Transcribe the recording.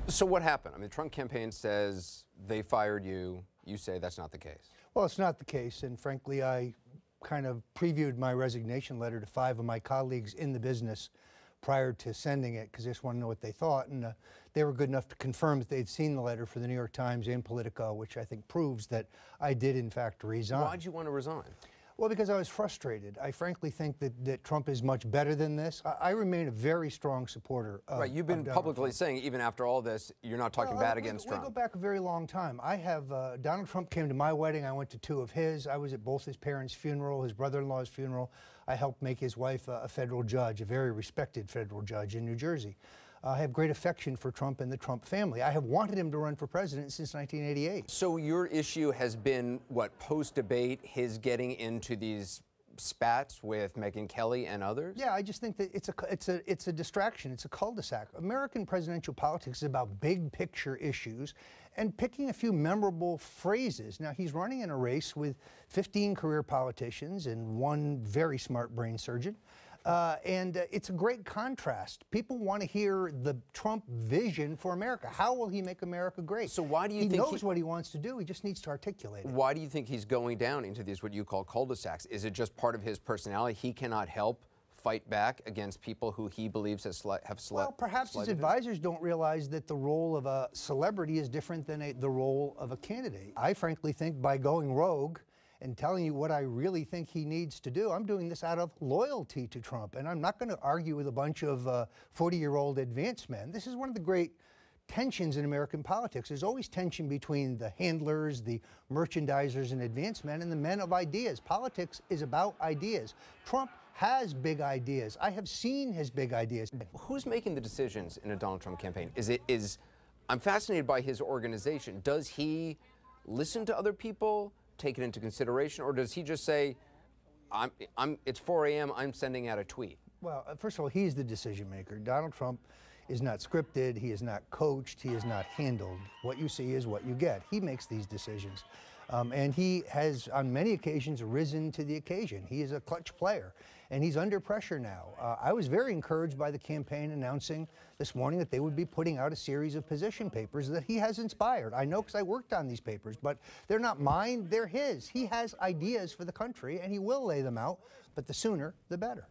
So what happened? I mean, the Trump campaign says they fired you. You say that's not the case. Well, it's not the case, and frankly, I kind of previewed my resignation letter to 5 of my colleagues in the business prior to sending it because I just want to know what they thought, and they were good enough to confirm that they'd seen the letter for the New York Times and Politico, which I think proves that I did, in fact, resign. Why'd you want to resign? Well, because I was frustrated. I frankly think that Trump is much better than this. I remain a very strong supporter of Right, you've been publicly saying, even after all this, you're not talking bad against Trump. We go back a very long time. I have, Donald Trump came to my wedding. I went to 2 of his. I was at both his parents' funeral, his brother-in-law's funeral. I helped make his wife a federal judge, a very respected federal judge in New Jersey. I have great affection for Trump and the Trump family. I have wanted him to run for president since 1988. So your issue has been, what, post-debate, his getting into these spats with Megyn Kelly and others? Yeah, I just think that it's a distraction. It's a cul-de-sac. American presidential politics is about big picture issues and picking a few memorable phrases. Now, he's running in a race with 15 career politicians and 1 very smart brain surgeon. It's a great contrast. People want to hear the Trump vision for America. How will he make America great? So why do you think he knows what he wants to do? He just needs to articulate it. Why do you think he's going down into these, what you call cul-de-sacs? Is it just part of his personality? He cannot help fight back against people who he believes have Well, perhaps his advisors don't realize that the role of a celebrity is different than the role of a candidate. I frankly think by going rogue and telling you what I really think he needs to do, I'm doing this out of loyalty to Trump, and I'm not going to argue with a bunch of 40-year-old advance men. This is one of the great tensions in American politics. There's always tension between the handlers, the merchandisers and advance men, and the men of ideas. Politics is about ideas. Trump has big ideas. I have seen his big ideas. Who's making the decisions in a Donald Trump campaign? I'm fascinated by his organization. Does he listen to other people, take it into consideration, or does he just say, it's 4 a.m., I'm sending out a tweet? Well, first of all, he's the decision maker. Donald Trump is not scripted, he is not coached, he is not handled. What you see is what you get. He makes these decisions. And he has, on many occasions, risen to the occasion. He is a clutch player, and he's under pressure now. I was very encouraged by the campaign announcing this morning that they would be putting out a series of position papers that he has inspired. I know because I worked on these papers, but they're not mine, they're his. He has ideas for the country, and he will lay them out, but the sooner, the better.